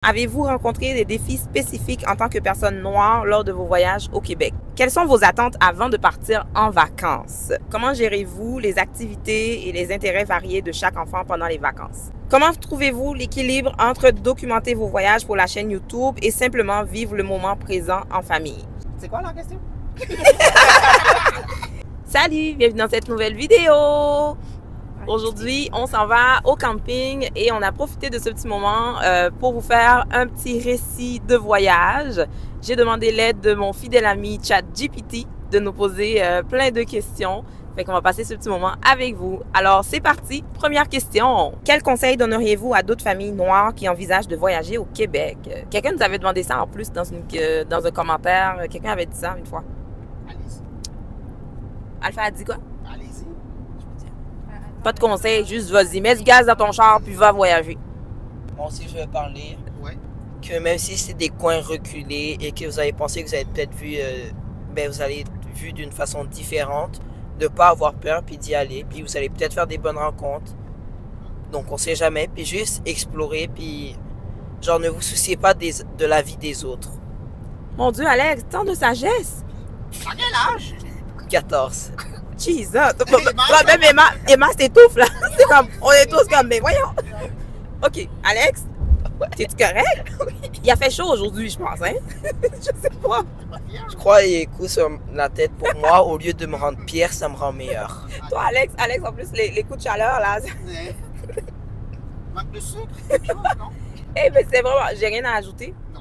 Avez-vous rencontré des défis spécifiques en tant que personne noire lors de vos voyages au Québec? Quelles sont vos attentes avant de partir en vacances? Comment gérez-vous les activités et les intérêts variés de chaque enfant pendant les vacances? Comment trouvez-vous l'équilibre entre documenter vos voyages pour la chaîne YouTube et simplement vivre le moment présent en famille? C'est quoi la question? Salut, bienvenue dans cette nouvelle vidéo! Aujourd'hui, on s'en va au camping et on a profité de ce petit moment pour vous faire un petit récit de voyage. J'ai demandé l'aide de mon fidèle ami ChatGPT de nous poser plein de questions. Fait qu'on va passer ce petit moment avec vous. Alors, c'est parti. Première question. Quel conseil donneriez-vous à d'autres familles noires qui envisagent de voyager au Québec? Quelqu'un nous avait demandé ça en plus dans un commentaire. Quelqu'un avait dit ça une fois. Allez-y. Alpha a dit quoi? Allez-y. Pas de conseil, juste vas-y, mets du gaz dans ton char puis va voyager. Moi aussi, je vais parler Ouais. que même si c'est des coins reculés et que vous allez penser que vous allez peut-être vu, vous allez être vu d'une façon différente, de ne pas avoir peur puis d'y aller. Puis vous allez peut-être faire des bonnes rencontres. Donc on sait jamais. Puis juste explorer. Puis genre ne vous souciez pas de la vie des autres. Mon Dieu, Alex, tant de sagesse. À quel âge? 14. Jesus. Même Emma s'étouffe là. C'est comme, on est tous comme, mais voyons. OK, Alex, t'es-tu correct? Il a fait chaud aujourd'hui, je pense, hein? Je sais pas. Je crois qu'il y a des coups sur la tête pour moi. Au lieu de me rendre pire, ça me rend meilleur. Toi, Alex, en plus, les coups de chaleur là. Ouais. Manque de sucre, quelque chose, non? Eh, mais c'est vraiment, j'ai rien à ajouter. Non.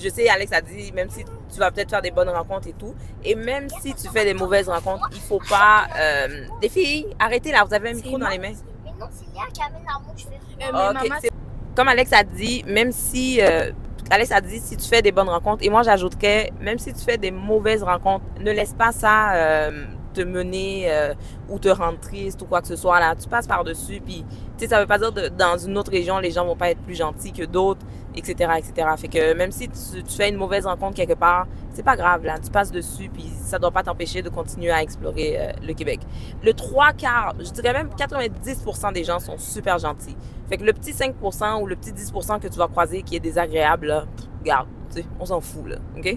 Je sais, Alex a dit, même si tu vas peut-être faire des bonnes rencontres et tout, et même si tu fais des mauvaises rencontres, il faut pas... les filles, arrêtez là, vous avez un micro dans les mains. Mais non, c'est Léa qui amène la mouche. Ok, comme Alex a dit, même si... Alex a dit, si tu fais des bonnes rencontres, et moi j'ajouterais, même si tu fais des mauvaises rencontres, ne laisse pas ça te mener ou te rendre triste ou quoi que ce soit. Là, tu passes par-dessus, puis tu sais, ça veut pas dire dans une autre région, les gens vont pas être plus gentils que d'autres, etc., etc. Fait que même si tu fais une mauvaise rencontre quelque part, c'est pas grave, là, tu passes dessus, puis ça doit pas t'empêcher de continuer à explorer le Québec. Le 3/4, je dirais même 90% des gens sont super gentils. Fait que le petit 5% ou le petit 10% que tu vas croiser qui est désagréable, là, regarde, tu sais, on s'en fout, là, OK?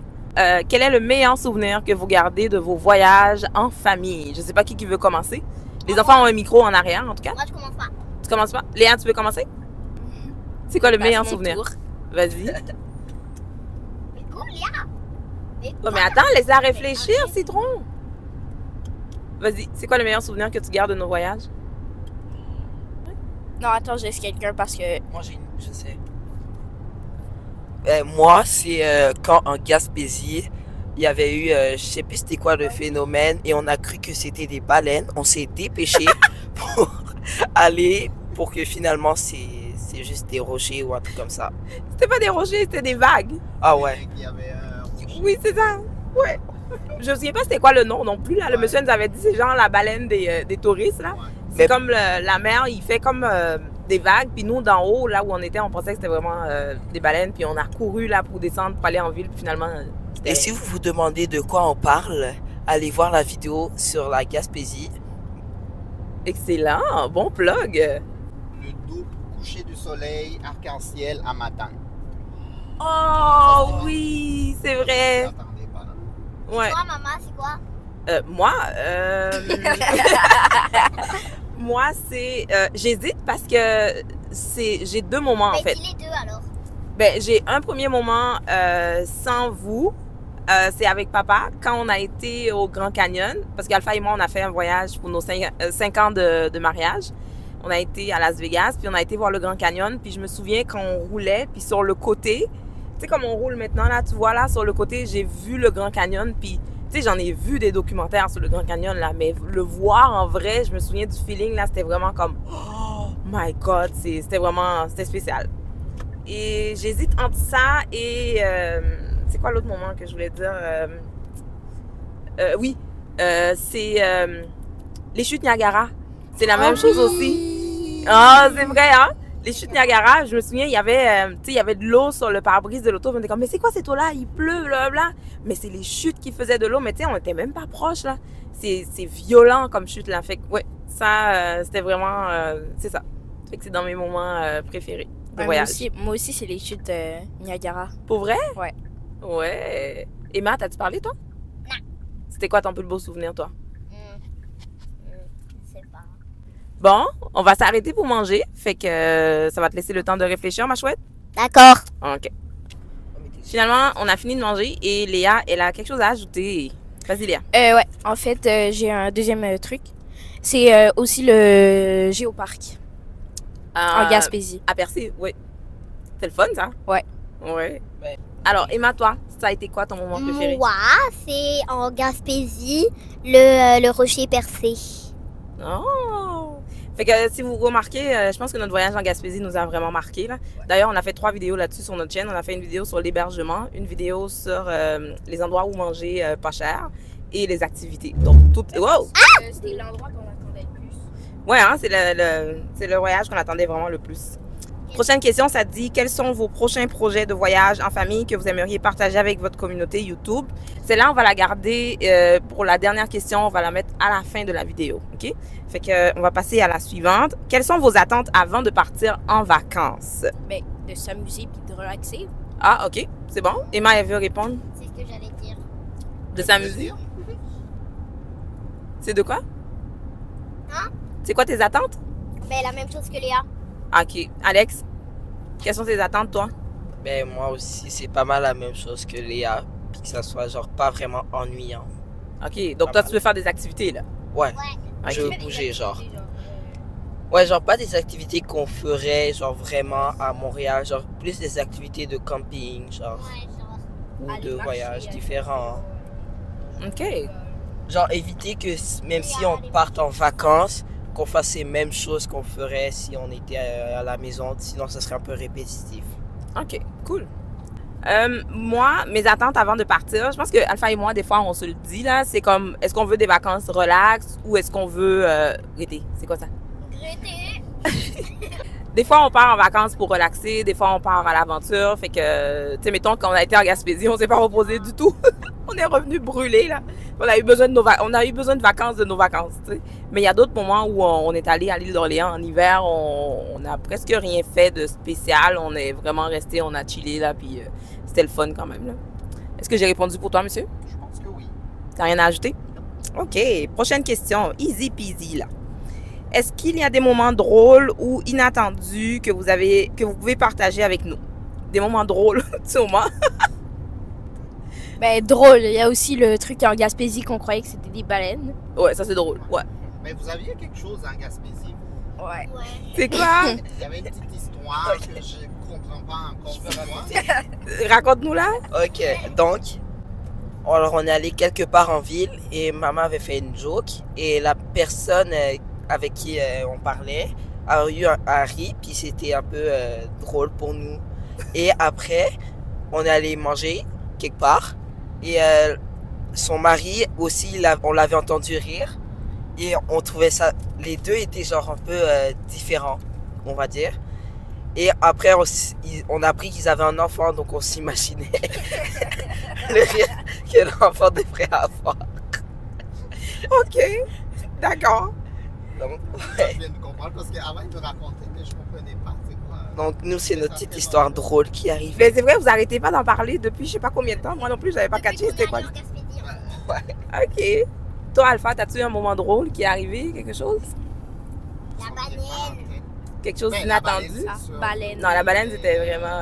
Quel est le meilleur souvenir que vous gardez de vos voyages en famille? Je sais pas qui veut commencer. Les enfants ont un micro en arrière, en tout cas. Moi, je commence pas. Tu commences pas? Léa, tu veux commencer? C'est quoi le meilleur mon souvenir? tour. Vas-y. Mais go, Léa! Mais Oh, mais attends, laisse-la réfléchir, Citron. Vas-y, c'est quoi le meilleur souvenir que tu gardes de nos voyages? Non, attends, je laisse quelqu'un parce que... Moi, je sais. Moi, c'est quand en Gaspésie, il y avait eu, je sais plus c'était quoi le phénomène, et on a cru que c'était des baleines. On s'est dépêché pour aller, pour que finalement c'est juste des rochers ou un truc comme ça. C'était pas des rochers, c'était des vagues. Ah ouais. Il y avait Oui, c'est ça. Ouais. Je me souviens pas c'était quoi le nom non plus. Là. Le monsieur nous avait dit c'est genre la baleine des touristes. Là. Ouais. C'est Mais- comme la mer, il fait comme des vagues. Puis nous, d'en haut, là où on était, on pensait que c'était vraiment des baleines. Puis on a couru là pour descendre, pour aller en ville. Puis finalement, c'était... Et si vous vous demandez de quoi on parle, allez voir la vidéo sur la Gaspésie. Excellent, bon plug. le double coucher du soleil arc-en-ciel à Matane. Oh oui, c'est vrai. Attendez, pas là. Ouais. Toi, maman, c'est quoi? Moi, moi c'est, j'hésite parce que j'ai deux moments en Mais fait. dis les deux alors. Ben, j'ai un premier moment sans vous. C'est avec papa quand on a été au Grand Canyon. Parce qu'Alpha et moi, on a fait un voyage pour nos 5 ans de mariage. On a été à Las Vegas, puis on a été voir le Grand Canyon. Puis je me souviens quand on roulait, puis sur le côté, tu sais comme on roule maintenant, là, tu vois là, sur le côté, j'ai vu le Grand Canyon. Puis, tu sais, j'en ai vu des documentaires sur le Grand Canyon, là. Mais le voir en vrai, je me souviens du feeling, là, c'était vraiment comme, oh my God, c'était spécial. Et j'hésite entre ça et... c'est quoi l'autre moment que je voulais dire? Oui, c'est les chutes Niagara. C'est la même chose aussi. Ah, c'est vrai, hein? Les chutes Niagara, je me souviens, il y avait, il y avait de l'eau sur le pare-brise de l'auto. On était comme, mais c'est quoi cette eau-là? Il pleut, blablabla. Mais c'est les chutes qui faisaient de l'eau. Mais tu sais, on était même pas proche, là. C'est violent comme chute, là. Fait que, ouais, ça, c'était vraiment... c'est ça. Fait que c'est dans mes moments préférés. de voyage? Moi aussi c'est les chutes Niagara. Pour vrai? Ouais. Ouais. Emma, t'as-tu parlé, toi? Non. C'était quoi ton plus beau souvenir, toi? Je sais pas. Bon, on va s'arrêter pour manger. Fait que ça va te laisser le temps de réfléchir, ma chouette. D'accord. OK. Finalement, on a fini de manger et Léa, elle a quelque chose à ajouter. Vas-y, Léa. Ouais, en fait, j'ai un deuxième truc. C'est aussi le géoparc en Gaspésie. À Percy, oui. C'est le fun, ça? Ouais. Ouais. Ouais. Alors, Emma, toi, ça a été quoi ton moment préféré? Moi, c'est en Gaspésie, le rocher percé. Oh! Fait que si vous remarquez, je pense que notre voyage en Gaspésie nous a vraiment marqué. Là. D'ailleurs, on a fait 3 vidéos là-dessus sur notre chaîne. On a fait une vidéo sur l'hébergement, une vidéo sur les endroits où manger pas cher et les activités. Donc, tout... Wow! C'était l'endroit qu'on attendait le plus. Ouais, hein, c'est le voyage qu'on attendait vraiment le plus. Prochaine question, ça dit quels sont vos prochains projets de voyage en famille que vous aimeriez partager avec votre communauté YouTube? Celle-là, on va la garder pour la dernière question. On va la mettre à la fin de la vidéo. OK? Fait que on va passer à la suivante. Quelles sont vos attentes avant de partir en vacances? Ben, de s'amuser puis de relaxer. Ah, OK. C'est bon. Emma, elle veut répondre. C'est ce que j'allais dire. De s'amuser. C'est de quoi? Hein? C'est quoi tes attentes? Ben, la même chose que Léa. OK. Alex, quelles sont tes attentes, toi? Ben, moi aussi, c'est pas mal la même chose que Léa. Puis que ça soit genre pas vraiment ennuyant. OK. Donc, toi, tu veux faire des activités, là? Ouais, OK. je veux bouger, genre. Ouais, genre pas des activités qu'on ferait, genre vraiment à Montréal. Genre plus des activités de camping, genre. Ouais, genre. Ou Aller de marcher, voyages aller différents. OK. Genre éviter que même si on parte en vacances, qu'on fasse les mêmes choses qu'on ferait si on était à la maison. Sinon, ça serait un peu répétitif. OK, cool. Moi, mes attentes avant de partir, je pense que Alpha et moi, des fois, on se le dit, là, c'est comme, est-ce qu'on veut des vacances relax ou est-ce qu'on veut l'été? C'est quoi ça? L'été. Des fois, on part en vacances pour relaxer, des fois, on part à l'aventure. Fait que, tu sais, mettons, quand on a été en Gaspésie, on s'est pas reposé du tout. On est revenu brûlé, là. On a eu besoin de vacances de nos vacances, tu sais. Mais il y a d'autres moments où on est allé à l'île d'Orléans en hiver, on a presque rien fait de spécial. On est vraiment resté, on a chillé, là, puis c'était le fun quand même, là. Est-ce que j'ai répondu pour toi, monsieur? Je pense que oui. T'as rien à ajouter? OK. Prochaine question. Easy peasy, là. Est-ce qu'il y a des moments drôles ou inattendus que vous pouvez partager avec nous? Des moments drôles, sûrement. Ben, drôle. Il y a aussi le truc en Gaspésie qu'on croyait que c'était des baleines. Ouais, ça c'est drôle. Ouais. Mais vous aviez quelque chose en Gaspésie. Ouais. Ouais. C'est quoi? Il y avait une petite histoire que je ne comprends pas encore. C'est quoi? Raconte-nous là. Ok, donc, alors on est allé quelque part en ville et maman avait fait une joke et la personne avec qui on parlait a eu un ri puis c'était un peu drôle pour nous. Et après, on est allé manger quelque part et son mari aussi, on l'avait entendu rire et on trouvait ça, les deux étaient genre un peu différents, on va dire. Et après, on a appris qu'ils avaient un enfant, donc on s'imaginait le rire que l'enfant devrait avoir. OK. D'accord. Donc, Je ouais. viens de comprendre parce qu'avant, il me racontait, mais je ne comprenais pas. C'est quoi? Donc nous, c'est notre petite histoire drôle qui arrive. Mais c'est vrai, vous arrêtez pas d'en parler depuis je sais pas combien de temps. Moi non plus, j'avais pas catché. C'était quoi? OK. Toi, Alpha, as-tu un moment drôle qui est arrivé? Quelque chose? La baleine. Quelque chose Ben, d'inattendu? la baleine, c'est sûr. Baleine. Non, la baleine, c'était vraiment...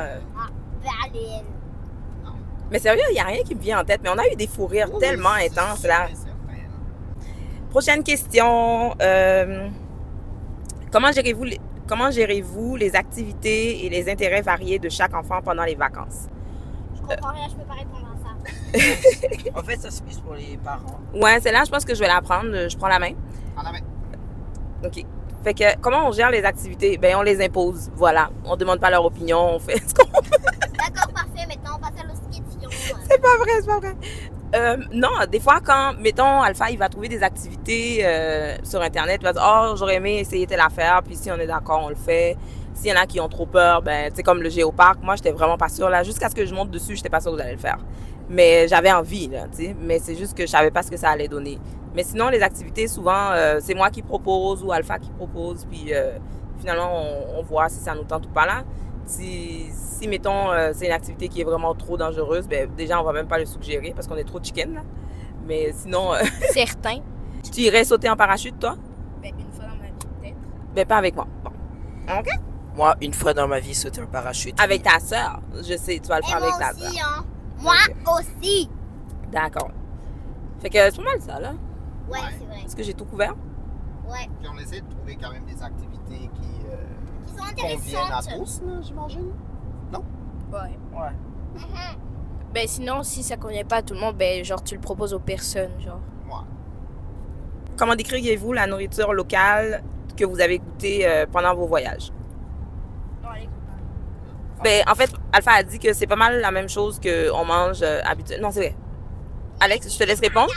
Baleine. Mais sérieux, il n'y a rien qui me vient en tête. Mais on a eu des fous rires Oui, tellement c'est intenses, sûr là. et certain. Prochaine question. Comment gérez-vous les activités et les intérêts variés de chaque enfant pendant les vacances? Je comprends rien, je peux pas répondre à ça. En fait, ça c'est plus pour les parents. Ouais, celle-là, je pense que je vais la prendre. Je prends la main. En la main. OK. Fait que, comment on gère les activités? Ben, on les impose. Voilà. On demande pas leur opinion. On fait ce qu'on D'accord, parfait. Maintenant, on passe à l'autre question. C'est pas vrai, c'est pas vrai. Non, des fois, quand, mettons, Alpha, il va trouver des activités sur Internet, il va dire, oh, j'aurais aimé essayer telle affaire, puis si on est d'accord, on le fait. S'il y en a qui ont trop peur, ben, tu sais, comme le géoparc, moi, j'étais vraiment pas sûre, là. Jusqu'à ce que je monte dessus, j'étais pas sûre que j'allais le faire. Mais j'avais envie, là, tu sais. Mais c'est juste que je savais pas ce que ça allait donner. Mais sinon, les activités, souvent, c'est moi qui propose ou Alpha qui propose, puis finalement, on voit si ça nous tente ou pas, là. Si mettons, c'est une activité qui est vraiment trop dangereuse, ben déjà, on va même pas le suggérer parce qu'on est trop chicken, là. Mais sinon, Certains. tu irais sauter en parachute, toi? Ben, une fois dans ma vie, peut-être. Ben, pas avec moi. Bon. OK? Moi, une fois dans ma vie, sauter un parachute. Avec ta sœur. Je sais, tu vas le Et faire moi avec ta sœur. aussi, hein. Moi aussi. D'accord. Fait que c'est pas mal ça, là. Ouais, c'est vrai. Est-ce que j'ai tout couvert? Ouais. Puis on essaie de trouver quand même des activités qui Ils sont conviennent à intéressantes. tous, là, j'imagine. Ouais. Ouais. Mhm. Ben, sinon, si ça convient pas à tout le monde, ben, genre, tu le proposes aux personnes, genre. Comment décririez-vous la nourriture locale que vous avez goûtée pendant vos voyages? Ben, en fait, Alpha a dit que c'est pas mal la même chose qu'on mange habituellement. Non, c'est vrai. Alex, je te laisse répondre.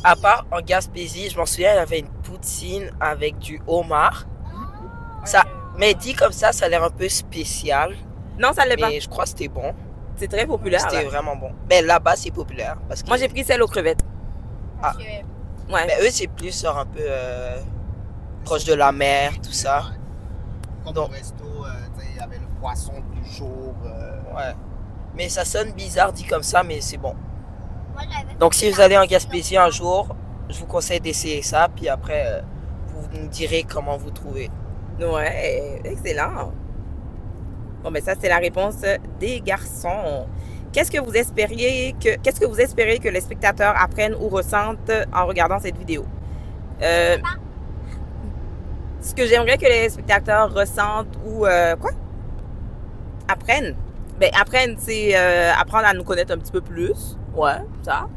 À part en Gaspésie, je m'en souviens, il y avait une poutine avec du homard. Ça, mais dit comme ça a l'air un peu spécial. Non, ça l'est pas. Mais je crois que c'était bon. C'est très populaire. C'était là. vraiment bon. Mais là-bas, c'est populaire. Parce que, Moi, j'ai pris celle aux crevettes. Ah. Ouais. Mais eux, c'est plus genre un peu proche de la mer, tout ça. Comme Donc- au resto, tu sais, il y avait le poisson du jour. Ouais. Mais ça sonne bizarre dit comme ça, mais c'est bon. Moi, j'avais Donc fait si vous ça. allez en Gaspésie un jour, je vous conseille d'essayer ça. Puis après, vous nous direz comment vous trouvez. Ouais, excellent. Bon, ben ça, c'est la réponse des garçons. Qu'est-ce que vous espériez que les spectateurs apprennent ou ressentent en regardant cette vidéo? Ce que j'aimerais que les spectateurs ressentent ou quoi? Apprennent. Ben, apprennent, c'est apprendre à nous connaître un petit peu plus. Ouais, ça.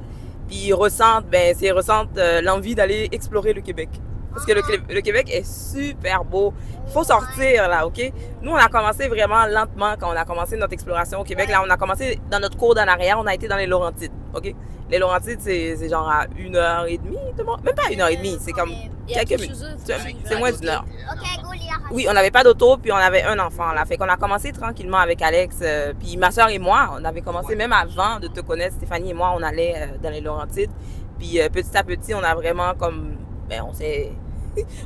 Puis ressentent, ben, c'est ressentent l'envie d'aller explorer le Québec. Parce que le Québec est super beau. Il faut sortir, là, OK? Nous, on a commencé vraiment lentement quand on a commencé notre exploration au Québec. Là, on a commencé dans notre cours d'en arrière, on a été dans les Laurentides, OK? Les Laurentides, c'est genre à 1h30 de Même pas 1h30, c'est comme Il y a quelques quelque minutes. chose aussi, C'est moins d'une heure. Ok, go, Léa. Oui, on n'avait pas d'auto, puis on avait un enfant, là. Fait qu'on a commencé tranquillement avec Alex, puis ma soeur et moi, on avait commencé même avant de te connaître, Stéphanie et moi, on allait dans les Laurentides. Puis petit à petit, on a vraiment comme, ben,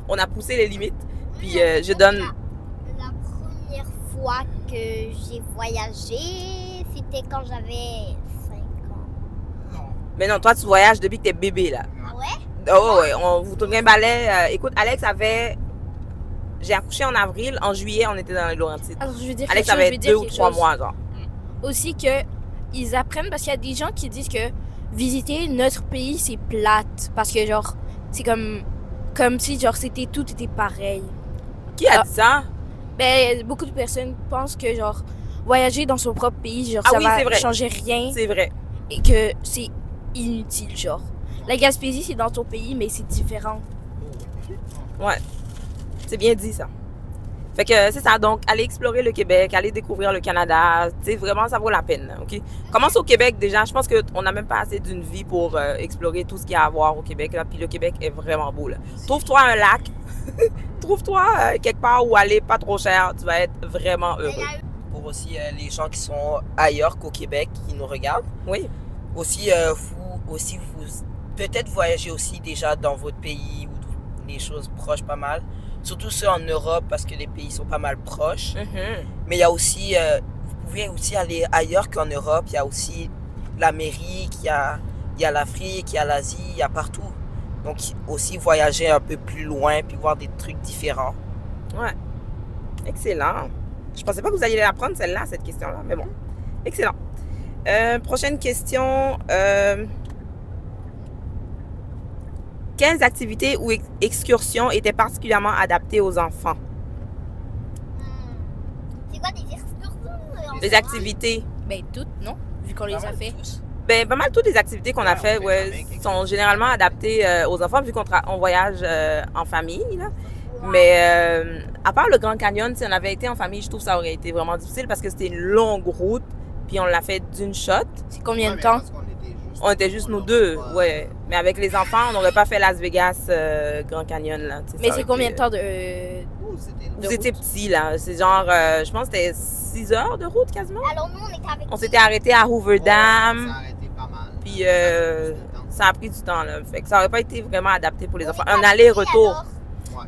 on a poussé les limites. Puis je donne, La première fois que j'ai voyagé, c'était quand j'avais 5 ans. mais non, toi, tu voyages depuis que t'es bébé, là. Ouais? Oh, ouais, on vous tournait un balai. Écoute, Alex avait, j'ai accouché en avril, en juillet, on était dans les Laurentides. Alors, je veux dire Alex quelque chose, je avait veux dire 2 ou quelque 3 chose. mois, genre. Aussi que ils apprennent, parce qu'il y a des gens qui disent que visiter notre pays, c'est plate. Parce que, genre, c'est comme si, genre, tout était pareil. Qui a Ah. dit ça? Ben, beaucoup de personnes pensent que, genre, voyager dans son propre pays, genre, Ah ça oui, c'est va vrai. changer rien C'est vrai. et que c'est inutile, genre. La Gaspésie, c'est dans ton pays, mais c'est différent. Ouais. C'est bien dit, ça. Fait que c'est ça. Donc, aller explorer le Québec, aller découvrir le Canada, tu sais, vraiment, ça vaut la peine, OK? Commence au Québec, déjà. Je pense qu'on n'a même pas assez d'une vie pour explorer tout ce qu'il y a à voir au Québec, là. Puis le Québec est vraiment beau, là. Trouve-toi un lac. Trouve-toi quelque part où aller pas trop cher. Tu vas être vraiment heureux. Pour aussi les gens qui sont ailleurs qu'au Québec, qui nous regardent. Oui. Aussi, vous peut-être voyager aussi déjà dans votre pays ou les choses proches pas mal. Surtout ceux en Europe parce que les pays sont pas mal proches. Mhm. Mais il y a aussi, vous pouvez aussi aller ailleurs qu'en Europe. Il y a aussi l'Amérique, il y a l'Afrique, il y a l'Asie, il y a partout. Donc aussi voyager un peu plus loin puis voir des trucs différents. Ouais. Excellent. Je pensais pas que vous alliez la prendre, celle-là, cette question-là. Mais bon. Excellent. Prochaine question. Quelles activités ou excursions étaient particulièrement adaptées aux enfants? C'est quoi des excursions? Des activités. Ben, toutes, non? Vu qu'on les a fait. Ben, pas mal toutes les activités qu'on a Ouais, fait on fait ouais, avec, etc. sont généralement adaptées aux enfants vu qu'on voyage en famille. Là. Mais à part le Grand Canyon, si on avait été en famille, je trouve que ça aurait été vraiment difficile parce que c'était une longue route. Puis on l'a fait d'une shot. C'est combien de temps? On était juste nous deux, ouais. Mais avec les enfants, on n'aurait pas fait Las Vegas, Grand Canyon, là. Tu sais, Mais ça c'est aurait combien été- de temps de... Vous étiez petits, là. C'est genre, je pense que c'était 6 heures de route, quasiment. Alors nous, on était avec On s'était arrêté à Hoover Dam. Ça a arrêté pas mal. Puis Ça a pris du temps. ça a pris du temps, là. Fait que ça aurait pas été vraiment adapté pour les enfants. Un était à aller-retour. Paris,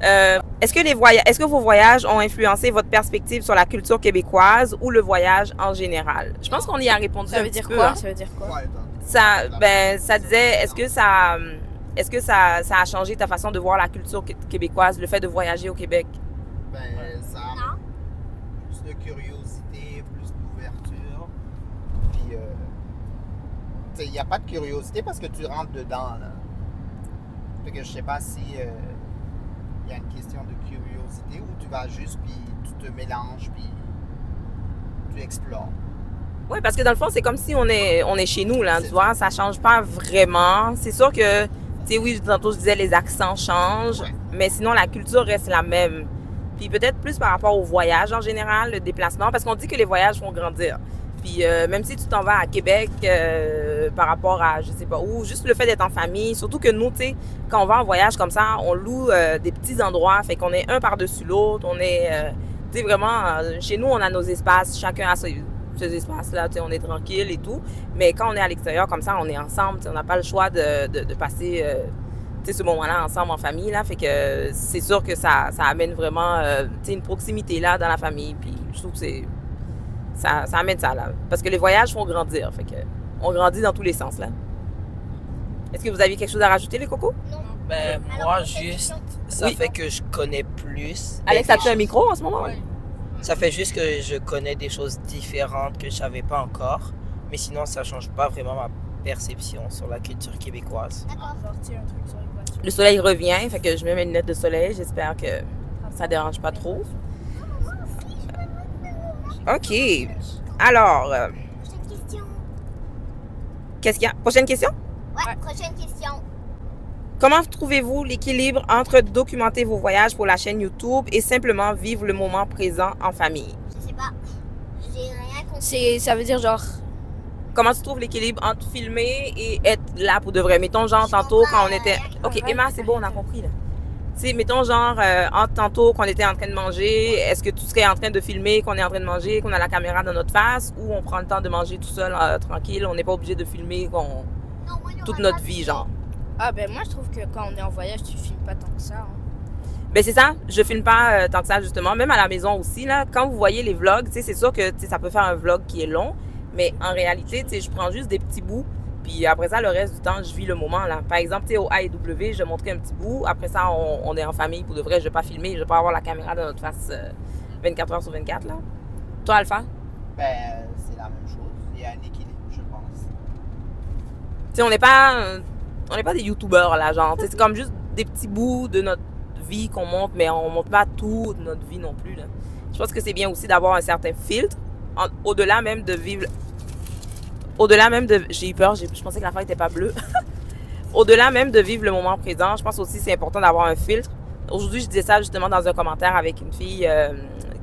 Est-ce que vos voyages ont influencé votre perspective sur la culture québécoise ou le voyage en général? Je pense qu'on y a répondu Ça un veut petit dire peu, quoi? hein. Ça veut dire quoi? Ouais, Ça disait, est-ce que ça a changé ta façon de voir la culture québécoise, le fait de voyager au Québec? Ben, ça a plus de curiosité, plus d'ouverture. Puis, tu sais, il n'y a pas de curiosité parce que tu rentres dedans, là. Fait que je sais pas si il y a une question de curiosité ou tu vas juste, puis tu te mélanges, puis tu explores. Oui, parce que dans le fond, c'est comme si on est chez nous, là, tu vois, ça change pas vraiment. C'est sûr que, tu sais, oui, tantôt je disais les accents changent, Ouais. mais sinon la culture reste la même. Puis peut-être plus par rapport au voyage en général, le déplacement, parce qu'on dit que les voyages font grandir. Puis même si tu t'en vas à Québec par rapport à, je sais pas où, juste le fait d'être en famille, surtout que nous, tu sais, quand on va en voyage comme ça, on loue des petits endroits, fait qu'on est un par-dessus l'autre, on est, tu sais, vraiment, chez nous, on a nos espaces, chacun a ces espaces-là, tu sais, on est tranquille et tout. Mais quand on est à l'extérieur comme ça, on est ensemble, tu sais, on n'a pas le choix de passer tu sais, ce moment-là ensemble en famille, là. Fait que c'est sûr que ça amène vraiment tu sais, une proximité là dans la famille. Puis je trouve que ça amène ça là. Parce que les voyages font grandir. Fait que on grandit dans tous les sens là. Est-ce que vous aviez quelque chose à rajouter, les cocos? Ben, moi, juste, ça Oui. fait que je connais plus. Alex, as-tu un micro en ce moment? Ouais. Ça fait juste que je connais des choses différentes que je savais pas encore. Mais sinon, ça change pas vraiment ma perception sur la culture québécoise. Sortir un truc sur les voitures. Le soleil revient, fait que je mets mes lunettes de soleil. J'espère que ça dérange pas trop. OK. Alors, Prochaine question. qu'est-ce qu'il y a? Prochaine question? Ouais, prochaine question. Comment trouvez-vous l'équilibre entre documenter vos voyages pour la chaîne YouTube et simplement vivre le moment présent en famille? Je sais pas. J'ai rien compris. Ça veut dire genre. Comment tu trouves l'équilibre entre filmer et être là pour de vrai? Mettons genre tantôt quand on était... OK, Emma, c'est bon, on a compris là. Tu sais, mettons genre entre tantôt qu'on était en train de manger, est-ce que tu serais en train de filmer qu'on est en train de manger, qu'on a la caméra dans notre face ou on prend le temps de manger tout seul, tranquille, on n'est pas obligé de filmer toute notre vie, genre? Ah ben moi je trouve que quand on est en voyage, tu filmes pas tant que ça. Hein. Ben c'est ça, je filme pas tant que ça justement, même à la maison aussi là. Quand vous voyez les vlogs, tu sais, c'est sûr que tu sais, ça peut faire un vlog qui est long, mais en réalité, tu sais, je prends juste des petits bouts, puis après ça, le reste du temps, je vis le moment là. Par exemple, tu sais, au AEW, je montrais un petit bout. Après ça, on est en famille pour de vrai. Je vais pas filmer, je vais pas avoir la caméra dans notre face 24 heures sur 24 là. Toi, Alpha, Ben, c'est la même chose. Il y a un équilibre, je pense. tu sais, on n'est pas des youtubeurs là, genre. Tu sais, c'est comme juste des petits bouts de notre vie qu'on montre, mais on montre pas toute notre vie non plus là. Je pense que c'est bien aussi d'avoir un certain filtre, au-delà même de vivre. Au-delà même de... J'ai eu peur, je pensais que la feuille n'était pas bleue. Au-delà même de vivre le moment présent, je pense aussi que c'est important d'avoir un filtre. Aujourd'hui, je disais ça justement dans un commentaire avec une fille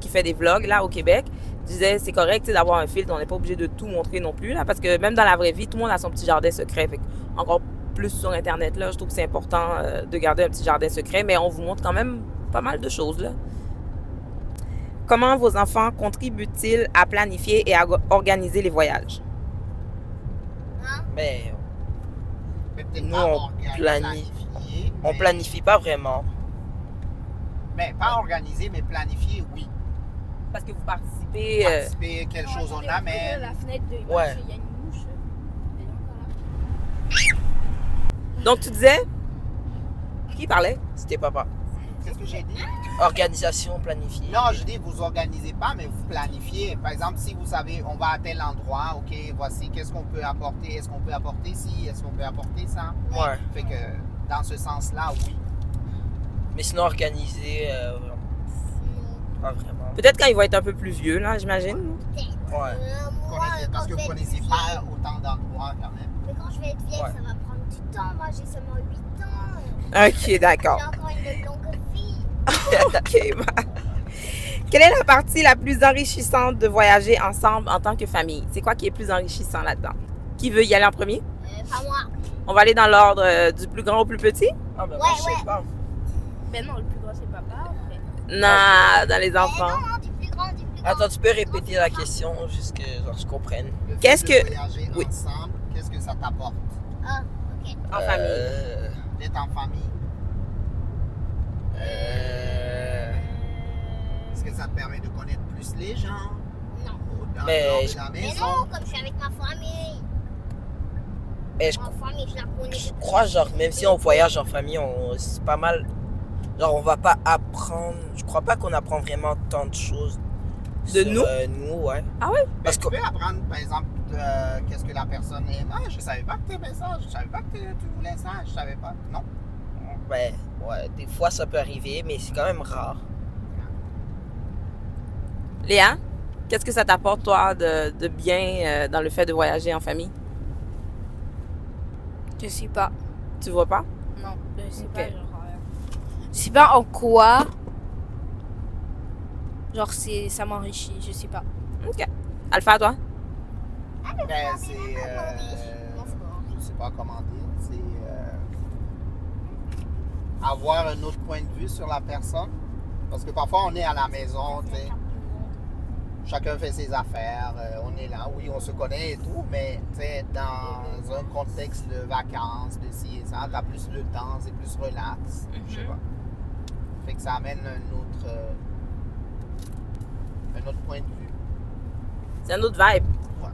qui fait des vlogs là au Québec. Je disais, c'est correct tu sais, d'avoir un filtre, on n'est pas obligé de tout montrer non plus là, parce que même dans la vraie vie, tout le monde a son petit jardin secret. Fait que encore plus sur Internet là, je trouve que c'est important de garder un petit jardin secret, mais on vous montre quand même pas mal de choses là. Comment vos enfants contribuent-ils à planifier et à organiser les voyages? Mais Mais peut-être nous, pas on planifier, on mais- planifie pas vraiment. Mais pas organiser, mais planifier, oui. Parce que vous participez... Participer, quelle chose on amène. La fenêtre de Ouais. il y a une mouche. Elle est encore là. Donc, tu disais... Qui parlait? C'était papa. Qu'est-ce que j'ai dit? Organisation planifiée. Non, je dis, vous organisez pas, mais vous planifiez. Par exemple, si vous savez, on va à tel endroit, OK, voici, qu'est-ce qu'on peut apporter? Est-ce qu'on peut apporter ci? Est-ce qu'on peut apporter ça? Ouais. Fait que, dans ce sens-là, oui. Mais sinon, organiser, pas vraiment. Peut-être quand ils vont être un peu plus vieux, là, j'imagine. Ouais. Parce que vous connaissez pas autant d'endroits quand même. Mais quand je vais être vieille, Ouais. ça va prendre du temps. Moi, j'ai seulement 8 ans. OK, d'accord. J'ai encore une longue vie. OK. Bah. Quelle est la partie la plus enrichissante de voyager ensemble en tant que famille? C'est quoi qui est plus enrichissant là-dedans? Qui veut y aller en premier? Pas moi. On va aller dans l'ordre du plus grand au plus petit? Ah, ben Ouais, moi, je sais ouais. pas. Ben non, le plus gros c'est papa. Mais... Non, dans les enfants. Non, du plus grand, du plus grand. Attends, tu peux répéter la question juste que genre, je comprenne. Le fait Qu'est-ce de que- voyager Oui. ensemble, qu'est-ce que ça t'apporte? Ah, ok. En famille. D'être en famille. Est-ce que ça te permet de connaître plus les gens? Non. Dans Mais dehors de je- la Mais maison? non, comme je suis avec ma famille. Mais je Ma famille, je la connais. Je crois, genre, même si on voyage en famille, c'est pas mal. Genre, on va pas apprendre. Je crois pas qu'on apprend vraiment tant de choses. De sur, nous? Nous, ouais. Parce Parce que que. tu peux apprendre, par exemple, qu'est-ce que la personne aime. Ah, je savais pas que tu aimais ça. Je savais pas que tu voulais ça. Je savais pas. Non. Ouais, ouais, des fois ça peut arriver, mais c'est quand même rare. Léa, qu'est-ce que ça t'apporte, toi, de bien dans le fait de voyager en famille? Je sais pas. Tu vois pas? Non, je sais Ok. pas. Genre, je sais pas en quoi. Genre, ça m'enrichit, je sais pas. OK. Alpha, toi? Ben, c'est. Je sais pas comment dire. C'est. Avoir un autre point de vue sur la personne. Parce que parfois, on est à la maison, tu sais. Chacun fait ses affaires, on est là, oui, on se connaît et tout, mais tu sais, dans un contexte de vacances, de ci et ça, t'as plus le temps, c'est plus relax, je sais pas. Fait que ça amène un autre point de vue. C'est un autre vibe. Ouais.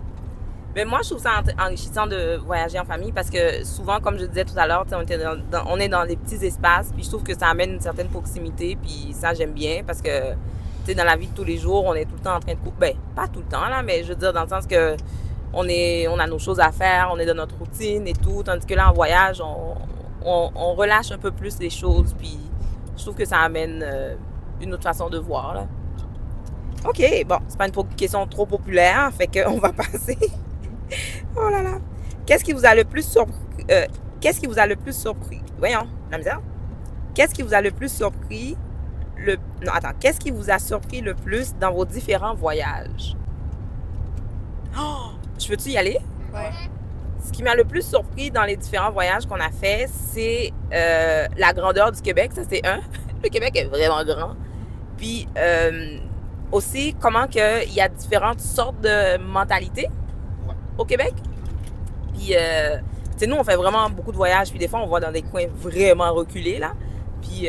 Mais moi, je trouve ça enrichissant de voyager en famille parce que souvent, comme je disais tout à l'heure, tu sais, on est dans des petits espaces, puis je trouve que ça amène une certaine proximité, puis ça, j'aime bien parce que, tu sais, dans la vie de tous les jours, on est tout le temps en train de couper. Ben, pas tout le temps, là, mais je veux dire, dans le sens que on a nos choses à faire, on est dans notre routine et tout, tandis que là, en voyage, on relâche un peu plus les choses, puis je trouve que ça amène une autre façon de voir, là. OK, bon, c'est pas une question trop populaire, fait qu'on va passer. Oh là là. Qu'est-ce qui vous a le plus surpris? Qu'est-ce qui vous a le plus surpris? Voyons, la misère. Qu'est-ce qui vous a le plus surpris? Non, attends. Qu'est-ce qui vous a surpris le plus dans vos différents voyages? Oh, je peux-tu y aller? Ouais. Ce qui m'a le plus surpris dans les différents voyages qu'on a fait, c'est la grandeur du Québec. Ça, c'est un. Le Québec est vraiment grand. Puis aussi, comment il y a différentes sortes de mentalités au Québec. Puis, tu sais, nous, on fait vraiment beaucoup de voyages. Puis des fois, on va dans des coins vraiment reculés, là. Puis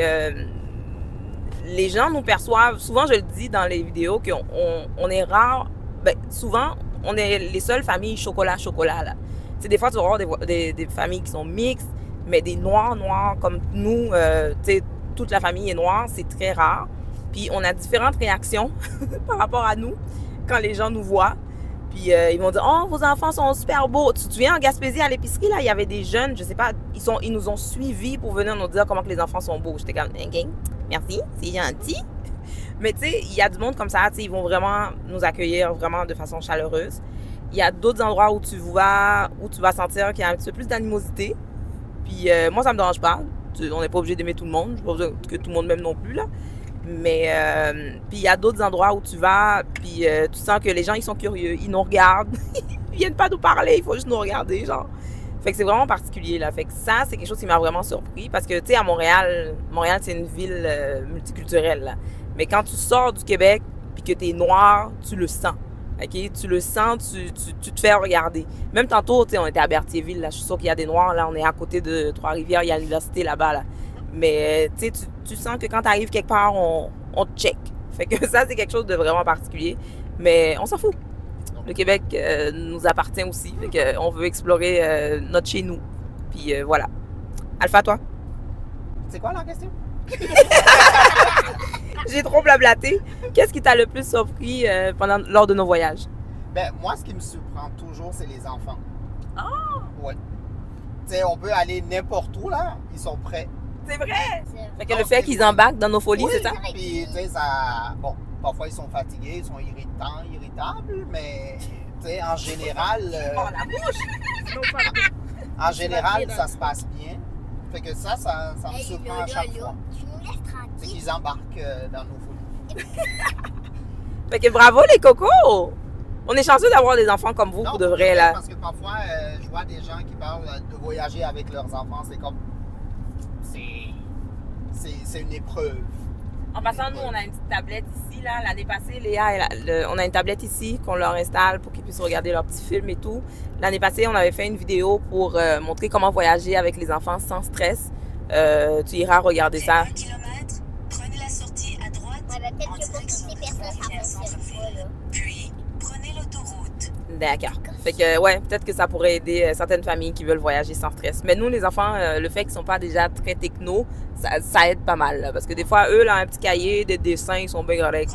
les gens nous perçoivent, souvent je le dis dans les vidéos, qu'on est rare. Ben, souvent, on est les seules familles chocolat, là. Tu sais, des fois, tu vas avoir des familles qui sont mixtes, mais des noirs comme nous, tu sais, toute la famille est noire, c'est très rare. Puis on a différentes réactions par rapport à nous quand les gens nous voient. Puis ils vont dire « Oh, vos enfants sont super beaux! » Tu te souviens, en Gaspésie, à l'épicerie, là, il y avait des jeunes, je sais pas, ils nous ont suivis pour venir nous dire comment que les enfants sont beaux. J'étais comme « OK, merci, c'est gentil. » Mais tu sais, il y a du monde comme ça, tu sais, ils vont vraiment nous accueillir vraiment de façon chaleureuse. Il y a d'autres endroits où tu vas sentir qu'il y a un petit peu plus d'animosité. Puis moi, ça me dérange pas. On n'est pas obligé d'aimer tout le monde. Je n'ai pas besoin que tout le monde m'aime non plus, là. Mais puis il y a d'autres endroits où tu vas, puis tu sens que les gens, ils sont curieux. Ils nous regardent. Ils viennent pas nous parler, il faut juste nous regarder, genre. Fait que c'est vraiment particulier, là. Fait que ça, c'est quelque chose qui m'a vraiment surpris. Parce que, tu sais, à Montréal, c'est une ville multiculturelle, là. Mais quand tu sors du Québec, puis que t'es noir, tu le sens. OK? Tu le sens, tu te fais regarder. Même tantôt, tu sais, on était à Berthierville, là. Je suis sûre qu'il y a des Noirs, là. On est à côté de Trois-Rivières, il y a l'université là-bas, là. Mais, tu sais, tu sens que quand tu arrives quelque part, on te check. Fait que ça, c'est quelque chose de vraiment particulier. Mais on s'en fout. Le Québec nous appartient aussi. Fait que on veut explorer notre chez nous. Puis voilà. Alpha, toi? C'est quoi la question? J'ai trop blablaté. Qu'est-ce qui t'a le plus surpris lors de nos voyages? Ben, moi, ce qui me surprend toujours, c'est les enfants. Ah! Ouais. Tu sais, on peut aller n'importe où, là. Ils sont prêts. C'est vrai! Fait que Non, le fait c'est qu'ils vrai. embarquent dans nos folies, Oui, c'est ça? Puis, tu sais, ça. Bon, parfois, ils sont fatigués, ils sont irritables, mais, tu sais, en général. Oh, la bouche! En général, ça se passe bien. Fait que ça me Hey, surprend à chaque fois. Tu nous laisses C'est tranquille. qu'ils embarquent dans nos folies. Fait que bravo les cocos! On est chanceux d'avoir des enfants comme vous, Non, pour de vrai, là. Parce que parfois, je vois des gens qui parlent de voyager avec leurs enfants. C'est comme. C'est une épreuve. En passant, nous, on a une petite tablette ici, là. L'année passée, Léa, on a une tablette ici qu'on leur installe pour qu'ils puissent regarder leurs petits films et tout. L'année passée, on avait fait une vidéo pour montrer comment voyager avec les enfants sans stress. Tu iras regarder ça. 1 km, D'accord. Fait que, ouais, peut-être que ça pourrait aider certaines familles qui veulent voyager sans stress. Mais nous, les enfants, le fait qu'ils sont pas déjà très techno, ça aide pas mal. Là, parce que des fois, eux, là, un petit cahier, des dessins, ils sont bien corrects.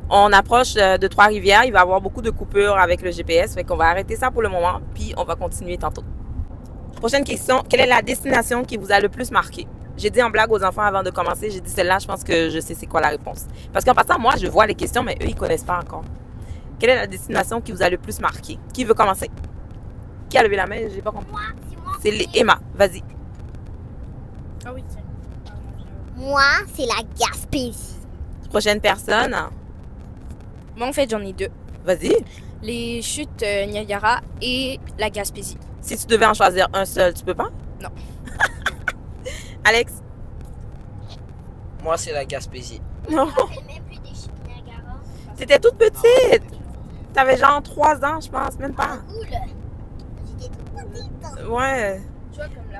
On approche de Trois-Rivières. Il va y avoir beaucoup de coupures avec le GPS. Fait qu'on va arrêter ça pour le moment, puis on va continuer tantôt. Prochaine question. Quelle est la destination qui vous a le plus marqué? J'ai dit en blague aux enfants avant de commencer, j'ai dit celle-là, je pense que je sais c'est quoi la réponse. Parce qu'en passant, moi, je vois les questions, mais eux, ils connaissent pas encore. Quelle est la destination qui vous a le plus marqué? Qui veut commencer? Qui a levé la main? J'ai pas compris. C'est Emma. Vas-y. Ah oui, tiens. Moi, c'est la Gaspésie. Prochaine personne. Moi, en fait, j'en ai deux. Vas-y. Les chutes Niagara et la Gaspésie. Si tu devais en choisir un seul, tu peux pas? Non. Alex? Moi, c'est la Gaspésie. Non. Même plus des chutes Niagara. T'étais toute petite. T'avais genre 3 ans, je pense, même pas. Cool. J'étais toute petite. Tu Ouais. vois, comme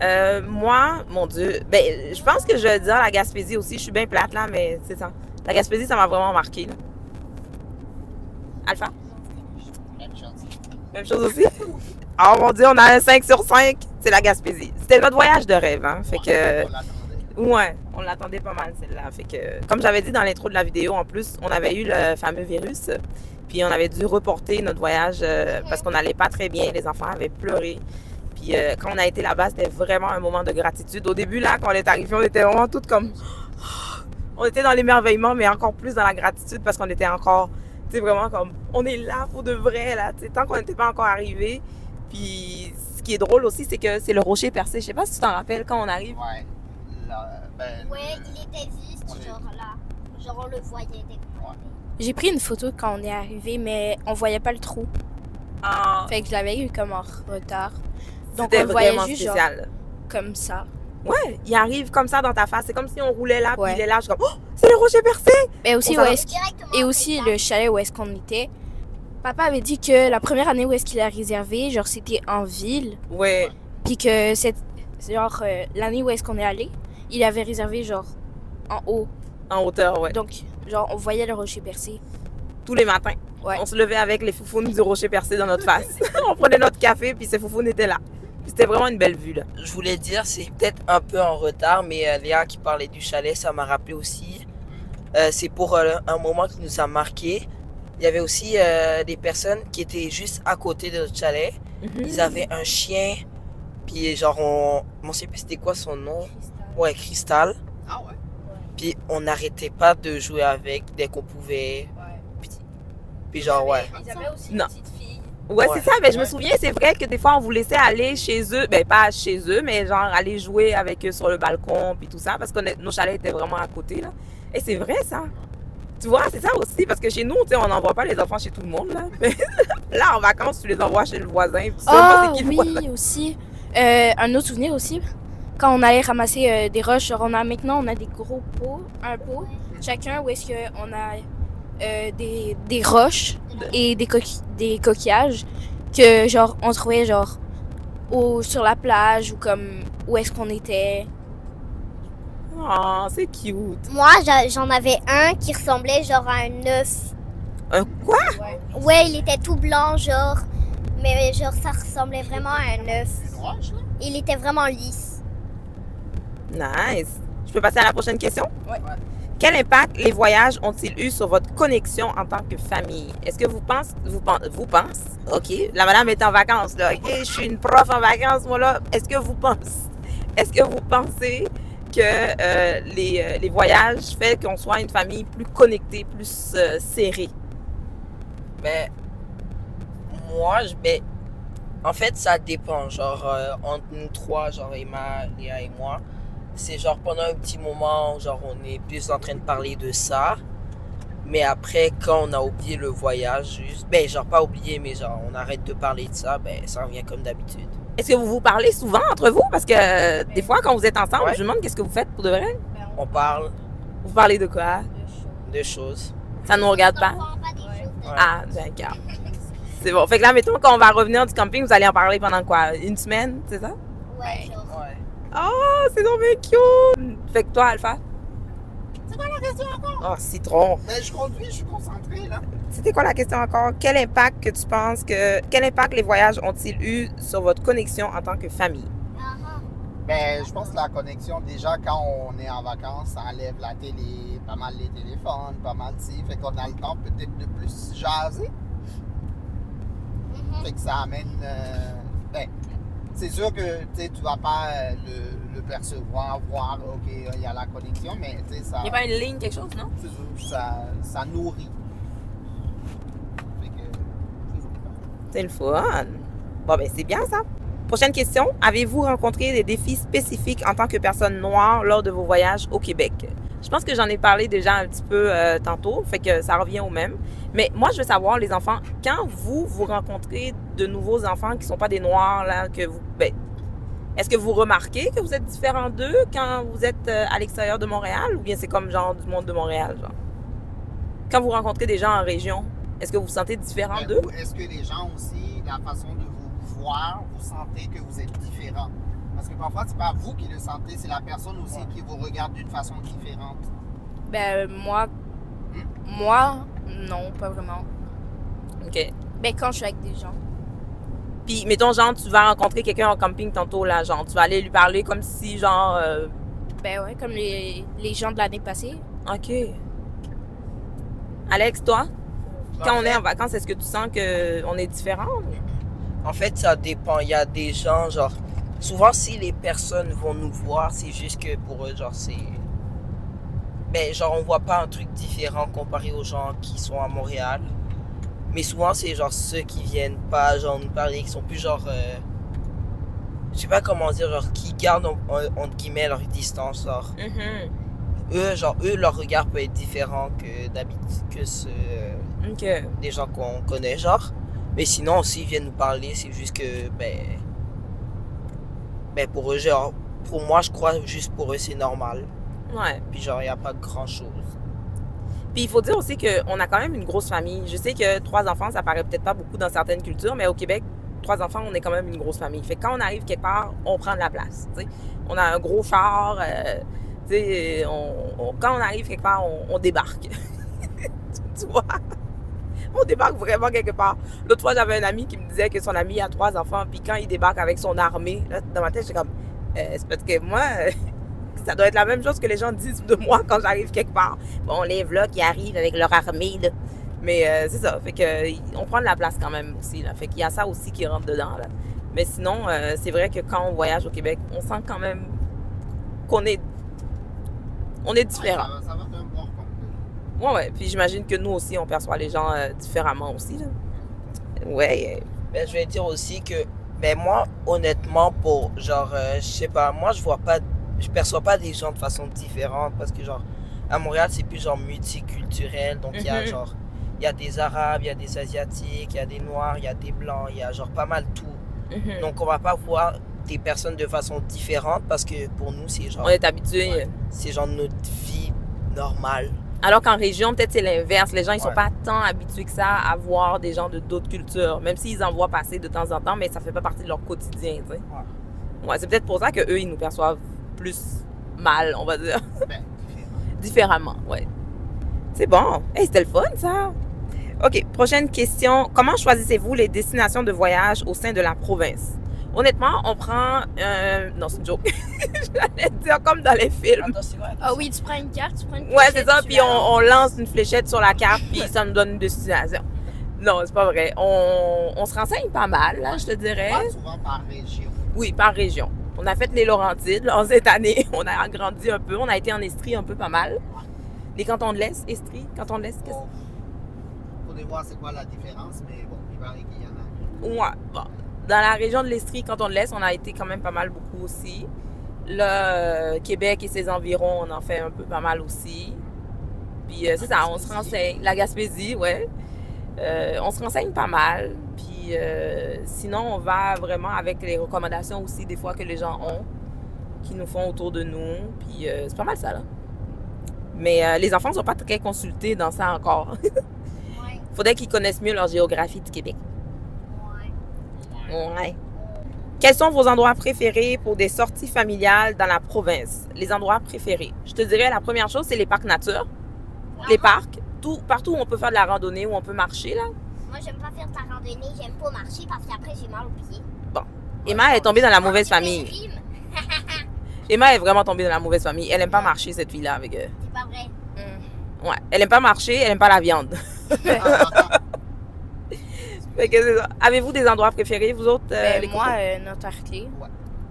là. Moi, mon Dieu, ben, je pense que je vais dire la Gaspésie aussi. Je suis bien plate là, mais c'est ça. La Gaspésie, ça m'a vraiment marqué. Là. Alpha? Même chose. Même chose aussi? Oh mon Dieu, on a un 5 sur 5. C'est la Gaspésie. C'était notre voyage de rêve, hein. Fait que, On l'attendait. ouais, on l'attendait pas mal celle-là. Fait que, comme j'avais dit dans l'intro de la vidéo, en plus, on avait eu le fameux virus. Puis on avait dû reporter notre voyage parce qu'on n'allait pas très bien. Les enfants avaient pleuré. Puis quand on a été là-bas, c'était vraiment un moment de gratitude. Au début, là, quand on est arrivé, on était vraiment toutes comme... On était dans l'émerveillement, mais encore plus dans la gratitude parce qu'on était encore, tu sais, vraiment comme... On est là pour de vrai, là, tu sais, tant qu'on n'était pas encore arrivé. Puis ce qui est drôle aussi, c'est que c'est le rocher percé. Je sais pas si tu t'en rappelles quand on arrive. Ouais. Là, ben, Ouais, il était juste on est- genre là. Genre on le voyait dès qu'on arrivait. J'ai pris une photo quand on est arrivé, mais on voyait pas le trou. Ah, Fait que je l'avais eu comme en retard. Donc c'était on le voyait vraiment juste genre spécial. comme ça. Ouais, il arrive comme ça dans ta face. C'est comme si on roulait là, Ouais. puis il est là. Je suis comme, oh, c'est le rocher percé! Mais aussi, On où s'en- est-ce Directement et en aussi fait, le chalet où est-ce qu'on était. Papa avait dit que la première année où est-ce qu'il a réservé, genre c'était en ville. Ouais. Puis que genre l'année où est-ce qu'on est allé, il avait réservé genre en haut. En hauteur, ouais. Donc genre on voyait le rocher percé. Tous les matins. Ouais. On se levait avec les foufounes du rocher percé dans notre face. On prenait notre café, puis ces foufounes étaient là. Puis c'était vraiment une belle vue, là. Je voulais dire, c'est peut-être un peu en retard, mais Léa qui parlait du chalet, ça m'a rappelé aussi. C'est pour un moment qui nous a marqué. Il y avait aussi des personnes qui étaient juste à côté de notre chalet. Ils avaient un chien, puis genre on sait plus c'était quoi son nom. Ouais, Cristal. Ah ouais? Puis on n'arrêtait pas de jouer avec dès qu'on pouvait. Puis genre ouais. Ils avaient aussi Non. une petite fille. Ouais, Ouais. c'est ça. Mais je me souviens, c'est vrai que des fois, on vous laissait aller chez eux. Ben, pas chez eux, mais genre aller jouer avec eux sur le balcon, puis tout ça, parce que nos chalets étaient vraiment à côté, là. Et c'est vrai, ça. Tu vois, c'est ça aussi, parce que chez nous, tu sais, on n'envoie pas les enfants chez tout le monde, là. Mais là, en vacances, tu les envoies chez le voisin, puis tu sais pas Ah c'est qui le voisin. oui, aussi. Un autre souvenir aussi. Quand on allait ramasser des roches, genre maintenant on a des gros pots, un pot, chacun où est-ce qu'on a des roches et des coquillages que genre on trouvait genre sur la plage ou comme où est-ce qu'on était. Oh, c'est cute. Moi, j'en avais un qui ressemblait genre à un œuf. Un quoi? Ouais, il était tout blanc, genre. Mais genre, ça ressemblait vraiment à un œuf. Une roche, là? Il était vraiment lisse. Nice. Je peux passer à la prochaine question? Ouais. Quel impact les voyages ont-ils eu sur votre connexion en tant que famille? Est-ce que vous pensez, OK, la madame est en vacances, là, OK, je suis une prof en vacances, moi, là. Est-ce que vous pensez que les voyages font qu'on soit une famille plus connectée, plus serrée? Mais moi, en fait, ça dépend. Genre, entre nous trois, genre Emma, Léa et moi, c'est genre pendant un petit moment, genre on est plus en train de parler de ça. Mais après, quand on a oublié le voyage, juste, ben genre pas oublié, mais genre on arrête de parler de ça, ben ça revient comme d'habitude. Est-ce que vous vous parlez souvent entre vous? Parce que des fois, quand vous êtes ensemble, Ouais. je me demande qu'est-ce que vous faites pour de vrai? On parle Vous parlez de quoi? de choses. Ça ne nous regarde pas? On pas des choses de- Ouais. Ah, d'accord. C'est bon. Fait que là, mettons, quand on va revenir du camping, vous allez en parler pendant quoi? Une semaine, c'est ça? Ouais, genre. Ouais. Oh, c'est donc bien cute! Fait que toi, Alpha? C'est quoi la question encore? Oh, citron. Ben, je conduis, je suis concentré, là. C'était quoi la question encore? Quel impact que tu penses que... Quel impact les voyages ont-ils eu sur votre connexion en tant que famille? Ben, je pense que la connexion, déjà, quand on est en vacances, ça enlève la télé, pas mal les téléphones, pas mal de fait qu'on a le temps peut-être de plus jaser. Fait que ça amène... ben, c'est sûr que tu vas pas le percevoir, voir, OK, il y a la connexion, mais tu sais, ça... Il n'y a pas une ligne, quelque chose, non? C'est sûr, ça nourrit. Fait que... C'est le fun. Bon, ben, c'est bien ça. Prochaine question. Avez-vous rencontré des défis spécifiques en tant que personne noire lors de vos voyages au Québec? Je pense que j'en ai parlé déjà un petit peu tantôt, fait que ça revient au même. Mais moi, je veux savoir, les enfants, quand vous rencontrez de nouveaux enfants qui ne sont pas des noirs, là, que vous... Ben, est-ce que vous remarquez que vous êtes différent d'eux quand vous êtes à l'extérieur de Montréal? Ou bien c'est comme genre du monde de Montréal, genre? Quand vous rencontrez des gens en région, est-ce que vous vous sentez différent d'eux? Est-ce que les gens aussi, la façon de vous voir, vous sentez que vous êtes différent? Parce que parfois, c'est pas vous qui le sentez, c'est la personne aussi qui vous regarde d'une façon différente. Ben, moi, non, pas vraiment. OK. Ben, quand je suis avec des gens. Puis, mettons, genre, tu vas rencontrer quelqu'un en camping tantôt, là, genre, tu vas aller lui parler comme si, genre... Ben ouais, comme les gens de l'année passée. OK. Alex, toi, quand on est en vacances, est-ce que tu sens qu'on est différent? En fait, ça dépend. Il y a des gens, genre... Souvent, si les personnes vont nous voir, c'est juste que pour eux, genre, c'est... Ben, genre, on voit pas un truc différent comparé aux gens qui sont à Montréal. Mais souvent, c'est genre ceux qui viennent pas, genre, nous parler, qui sont plus genre... je sais pas comment dire, genre, qui gardent, entre guillemets, leur distance, genre. Eux, leur regard peut être différent que d'habitude, que ceux des gens qu'on connaît, genre. Mais sinon, s'ils viennent nous parler, c'est juste que, ben, pour eux, genre, pour moi, je crois juste pour eux, c'est normal. Ouais. Puis genre, il n'y a pas grand-chose. Puis il faut dire aussi qu'on a quand même une grosse famille. Je sais que 3 enfants, ça paraît peut-être pas beaucoup dans certaines cultures, mais au Québec, 3 enfants, on est quand même une grosse famille. Fait que quand on arrive quelque part, on prend de la place. T'sais. On a un gros char. Quand on arrive quelque part, on débarque. Tu vois? On débarque vraiment quelque part. L'autre fois, j'avais un ami qui me disait que son ami a 3 enfants, puis quand il débarque avec son armée, là, dans ma tête, j'étais comme, c'est parce que moi, ça doit être la même chose que les gens disent de moi quand j'arrive quelque part. Bon, les vlogs qui arrivent avec leur armée, là. Mais c'est ça, fait que on prend de la place quand même aussi, là. Fait qu'il y a ça aussi qui rentre dedans, là. Mais sinon, c'est vrai que quand on voyage au Québec, on sent quand même qu'on est différent. Ouais, ça va être un bon complet. Ouais. Puis j'imagine que nous aussi, on perçoit les gens différemment aussi, là. Ouais. Ben, je vais dire aussi que, ben, moi, honnêtement, pour, genre, je sais pas, moi, je perçois pas des gens de façon différente parce que, genre, à Montréal, c'est plus, genre, multiculturel. Donc, il y a, genre, il y a des Arabes, il y a des Asiatiques, il y a des Noirs, il y a des Blancs, il y a, genre, pas mal tout. Donc, on va pas voir des personnes de façon différente parce que pour nous, c'est genre... On est habitué. Ouais, c'est genre notre vie normale. Alors qu'en région, peut-être c'est l'inverse. Les gens, ils sont pas tant habitués que ça à voir des gens de d'autres cultures. Même s'ils en voient passer de temps en temps, mais ça fait pas partie de leur quotidien, tu sais. Ouais, c'est peut-être pour ça qu'eux, ils nous perçoivent plus mal, on va dire. Ben, Différemment, ouais. C'est bon. Hey, c'était le fun, ça. OK, prochaine question. Comment choisissez-vous les destinations de voyage au sein de la province? Honnêtement, on prend... Non, c'est une joke. J'allais dire comme dans les films. Attends, c'est vrai. Ah oui, tu prends une carte, tu prends une Ouais, fléchette, c'est ça. tu Puis vas- on lance une fléchette sur la carte, puis ça nous donne une destination. Non, c'est pas vrai. On se renseigne pas mal, là, je te dirais. pas souvent par région. Oui, par région. On a fait les Laurentides, là, cette année. On a agrandi un peu. On a été en Estrie un peu pas mal. Les cantons de l'Est, Estrie, cantons de l'Est, qu'est-ce que Faudrait voir c'est quoi la différence, mais bon, il paraît qu'il y en a. Ouais, bon. Dans la région de l'Estrie, canton de l'Est, on a été quand même pas mal beaucoup aussi. Le Québec et ses environs, on en fait un peu pas mal aussi. Puis c'est ça, on se renseigne. La Gaspésie, ouais. On se renseigne pas mal. Puis sinon, on va vraiment avec les recommandations aussi des fois que les gens ont, qui nous font autour de nous. Puis c'est pas mal ça, là. Mais les enfants ne sont pas très consultés dans ça encore. Ouais. Faudrait qu'ils connaissent mieux leur géographie du Québec. Ouais. Ouais. Quels sont vos endroits préférés pour des sorties familiales dans la province? Les endroits préférés. Je te dirais, la première chose, c'est les parcs nature. Les parcs. Partout où on peut faire de la randonnée, où on peut marcher, là. Moi, j'aime pas faire de la randonnée, j'aime pas marcher parce qu'après, j'ai mal aux pieds. Emma est tombée dans la mauvaise Je fais famille. des rimes. Emma est vraiment tombée dans la mauvaise famille. Elle aime pas marcher, cette fille-là, avec eux. C'est pas vrai. Ouais. Elle aime pas marcher, elle aime pas la viande. Fait que c'est ça. Avez-vous des endroits préférés, vous autres? Ben, les moi, cocos? Notre-Arclay.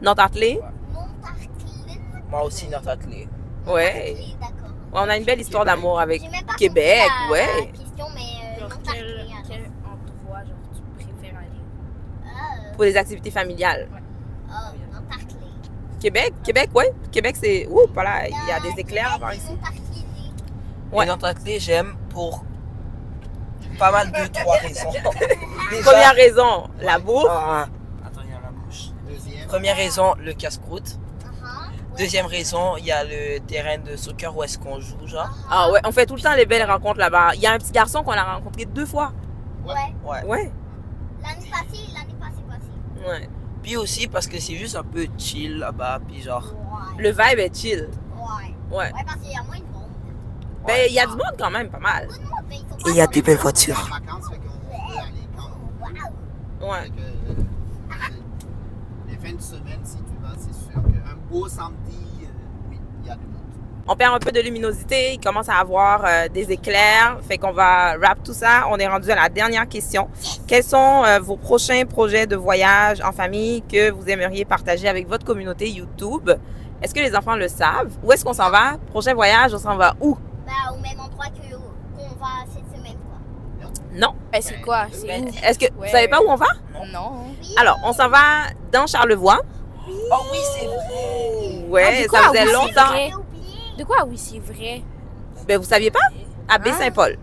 Nantes-Artelé? Montarclé. Moi aussi, Notre-Atelier. Ouais. D'accord. Ouais, on a une belle histoire d'amour avec J'ai même pas Québec, compris ouais. la question, mais Genre, Montarclé. quel endroit genre, tu préfères aller? pour les activités familiales. Montarclé. Québec, ouais. Québec, c'est... Ouh, voilà, il y a des éclairs par ici. Ouais. Et Notre-Atelier, j'aime pour pas mal de 3 raisons. Déjà, Première raison, la bouffe. Attends, il y a la bouche. Deuxième. Première raison, le casse-croûte. Deuxième raison, il y a le terrain de soccer où est-ce qu'on joue, genre. Ah ouais, on fait tout le temps les belles rencontres là-bas. Il y a un petit garçon qu'on a rencontré 2 fois. Ouais. Ouais. Ouais. L'année passée. Ouais. Puis aussi parce que c'est juste un peu chill là-bas, puis genre. Ouais. Le vibe est chill. Ouais. Ouais. Ouais, parce qu'il y a moins de monde. Ben, il y a du monde quand même, pas mal. Beaucoup de monde, mais ils sont Et pas il y a dans des le belles monde. voitures. En vacances, fait qu'on peut aller quand Wow. Ouais. Fait que, les fins de semaine, si tu vas, c'est sûr qu'un beau samedi, oui, il y a du monde. On perd un peu de luminosité, il commence à avoir des éclairs, fait qu'on va wrap tout ça. On est rendu à la dernière question. Quels sont vos prochains projets de voyage en famille que vous aimeriez partager avec votre communauté YouTube? Est-ce que les enfants le savent? Où est-ce qu'on s'en va? Prochain voyage, on s'en va où? Bah, au même endroit qu'on va cette semaine, quoi. Non. Ben, c'est quoi? C'est Ben, où? Est-ce que Ouais. vous savez pas où on va? Non. Oui. Alors, on s'en va dans Charlevoix. Oh oui, c'est vrai! Ouais, Ah, du coup, ça ah faisait oui, c'est longtemps. vrai. J'ai oublié. De quoi? Oui, c'est vrai. Ben, vous saviez pas? À Baie-Saint-Paul.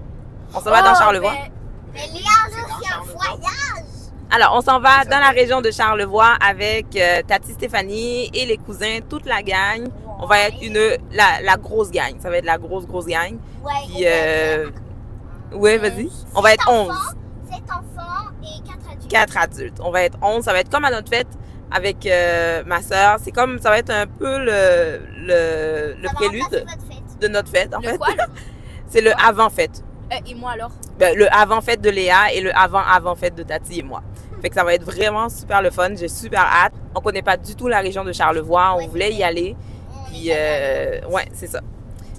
On s'en va Oh, dans Charlevoix. ben, Mais Léa, C'est là, dans c'est un Charlevoix. voyage. Alors, on s'en va dans la région de Charlevoix avec Tati Stéphanie et les cousins, toute la gang. On va être la grosse gang. Ça va être la grosse gang. Ouais, Puis, ouais, vas-y. On va être 11. 7 enfants et 4 adultes. 4 adultes. On va être 11. Ça va être comme à notre fête avec ma soeur. C'est comme, ça va être un peu le Ça va prélude remplacer votre fête. de notre fête, en le fait. quoi? là? C'est le avant-fête. Et moi alors? Ben, le avant-fête de Léa et le avant-avant-fête de Tati et moi. Fait que ça va être vraiment super le fun. J'ai super hâte. On connaît pas du tout la région de Charlevoix. Ouais, On voulait c'est y vrai. aller. On Puis, est jamais allés. ouais, c'est ça.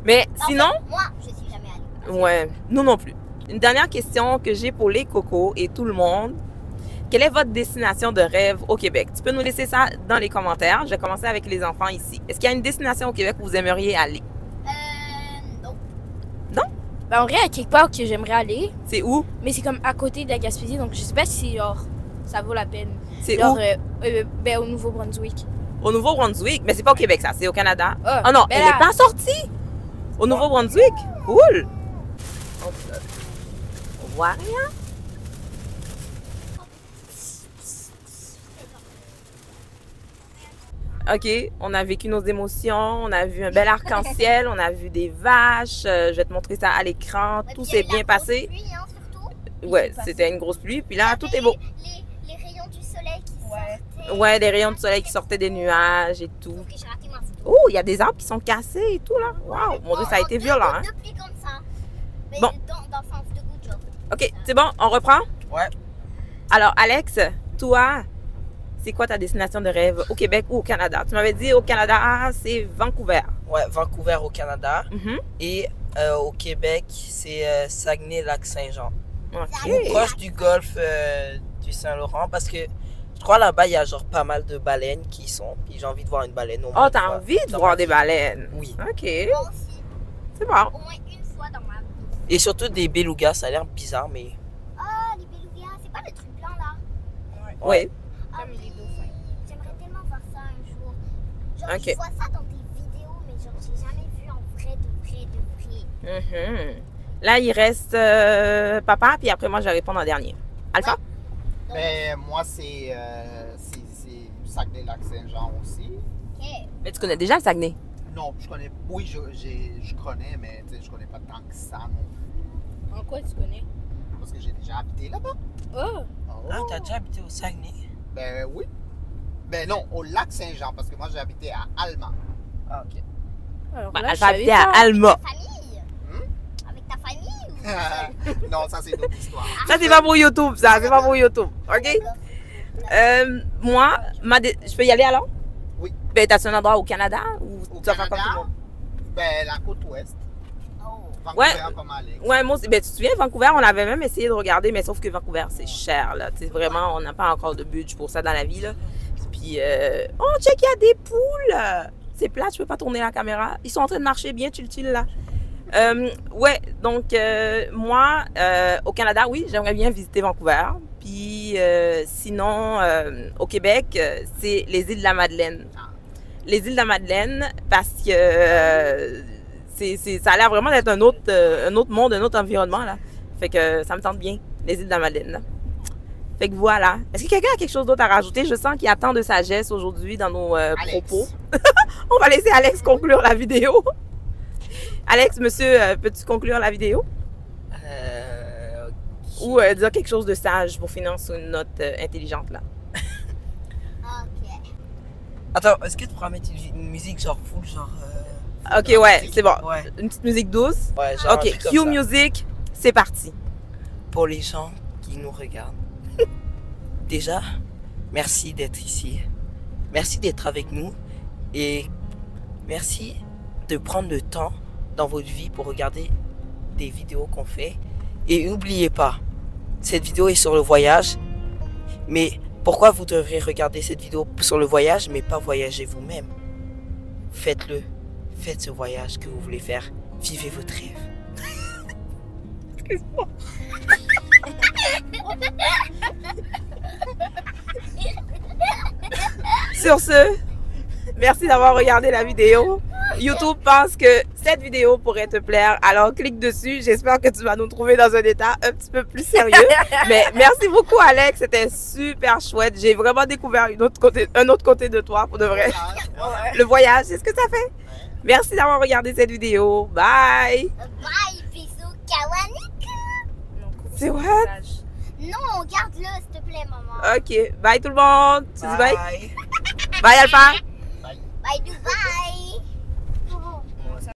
Mais En sinon, fait, moi, je suis jamais allée. ouais, nous non plus. Une dernière question que j'ai pour les cocos et tout le monde. Quelle est votre destination de rêve au Québec? Tu peux nous laisser ça dans les commentaires. Je vais commencer avec les enfants ici. Est-ce qu'il y a une destination au Québec où vous aimeriez aller? Non. Ben, en vrai, à quelque part que j'aimerais aller, C'est où? mais c'est comme à côté de la Gaspésie, donc je sais pas si genre ça vaut la peine. C'est Genre, où? ben, au Nouveau-Brunswick. Au Nouveau-Brunswick. Mais c'est pas au Québec, ça. C'est au Canada. Ah, Oh non, ben elle là- n'est pas sortie. Au Nouveau-Brunswick. Cool. On voit rien. OK, on a vécu nos émotions, on a vu un bel arc-en-ciel, on a vu des vaches. Je vais te montrer ça à l'écran. Ouais, Tout puis il y s'est a eu la bien grosse passé. pluie, hein, surtout. Ouais, c'était une grosse pluie. Puis là, tout est beau. Les rayons du soleil qui sortaient. Ouais, des rayons de soleil qui sortaient des nuages et tout. Sauf que j'ai raté ma photo. Oh, il y a des arbres qui sont cassés et tout là. Waouh, mon Dieu, ça a été violent. Hein? Deux pluies comme ça. Mais Bon. dans le sens de good job. OK, c'est bon, on reprend? Ouais. Alors, Alex, toi, c'est quoi ta destination de rêve au Québec ou au Canada? Tu m'avais dit au Canada, c'est Vancouver. Ouais, Vancouver au Canada. Mhm. Et au Québec, c'est Saguenay-Lac-Saint-Jean. OK. Proche du golfe du Saint-Laurent parce que je crois là-bas, il y a genre pas mal de baleines qui y sont. Puis j'ai envie de voir une baleine au moins. Oh, une t'as fois envie de dans voir ma des vie. baleines? Oui. OK, Moi aussi. c'est bon. Au moins une fois dans ma vie. Et surtout des belugas, ça a l'air bizarre, mais. Ah, les belugas, c'est pas le truc blanc là. Oui. Ah, Comme oui. les dauphins. J'aimerais tellement voir ça un jour. Genre, Ok. je vois ça dans des vidéos, mais genre, j'ai jamais vu en vrai, de vrai. Mhm. Là, il reste papa, puis après moi, je vais répondre en dernier. Alpha? Mais moi, c'est Saguenay-Lac-Saint-Jean aussi. Ok. Mais tu connais déjà le Saguenay? Non, je connais. Oui, je connais, mais tu sais, je connais pas tant que ça non plus. En quoi tu connais? Parce que j'ai déjà habité là-bas. Oh! Ah, t'as déjà habité au Saguenay? Ben oui. Ben non, au lac Saint-Jean, parce que moi j'ai habité à Alma. Ah, ok. Alors Bah, là, elle je va savais habiter à pas. Alma. Famille? Hmm? Avec ta famille ou Non, ça c'est une autre histoire. Ça, c'est pas pour YouTube, ça. C'est pas pour YouTube. OK? Moi, je peux y aller alors? Oui. Ben, t'as-tu un endroit au Canada ou Au tu vas faire comme tout le Canada, monde? ben la côte ouest. Oh. Vancouver Ouais. comme Alex. Ouais, moi aussi. Ben, tu te souviens, Vancouver, on avait même essayé de regarder, mais sauf que Vancouver, c'est cher, là. Tu sais, vraiment, on n'a pas encore de budget pour ça dans la vie, là. Puis, oh, check, il y a des poules! C'est plat, tu peux pas tourner la caméra. Ils sont en train de marcher bien, chill, là. Ouais, donc, moi, au Canada, oui, j'aimerais bien visiter Vancouver. Puis, sinon, au Québec, c'est les îles de la Madeleine. Les îles de la Madeleine, parce que ça a l'air vraiment d'être un autre monde, un autre environnement, là. Fait que ça me tente bien, les îles de la Madeleine, là. Fait que voilà. Est-ce que quelqu'un a quelque chose d'autre à rajouter? Je sens qu'il y a tant de sagesse aujourd'hui dans nos propos. On va laisser Alex conclure la vidéo. Alex, monsieur, peux-tu conclure la vidéo? Ou dire quelque chose de sage pour finir sur une note intelligente, là? Ok. Attends, est-ce que tu pourras mettre une musique genre full, genre. Ok, ouais, c'est bon. Ouais. Une petite musique douce. Ouais, genre. un Ok, truc comme cue ça. music, c'est parti. Pour les gens qui nous regardent. Déjà, merci d'être ici. Merci d'être avec nous. Et merci de prendre le temps dans votre vie pour regarder des vidéos qu'on fait. Et n'oubliez pas, cette vidéo est sur le voyage. Mais pourquoi vous devrez regarder cette vidéo sur le voyage, mais pas voyager vous-même? Faites-le. Faites ce voyage que vous voulez faire. Vivez votre rêve. Excuse-moi. Sur ce, merci d'avoir regardé la vidéo. YouTube pense que cette vidéo pourrait te plaire, alors clique dessus. J'espère que tu vas nous trouver dans un état un petit peu plus sérieux. Mais merci beaucoup, Alex. C'était super chouette. J'ai vraiment découvert un autre côté de toi, pour de vrai. Le voyage, c'est ce que ça fait. Merci d'avoir regardé cette vidéo. Bye. Bye, bisous, Kawanik. C'est what? Non, garde-le, s'il te plaît, maman. Ok. Bye tout le monde. Tu dis bye? Bye. Bye, Alpha. Bye, Dubaï.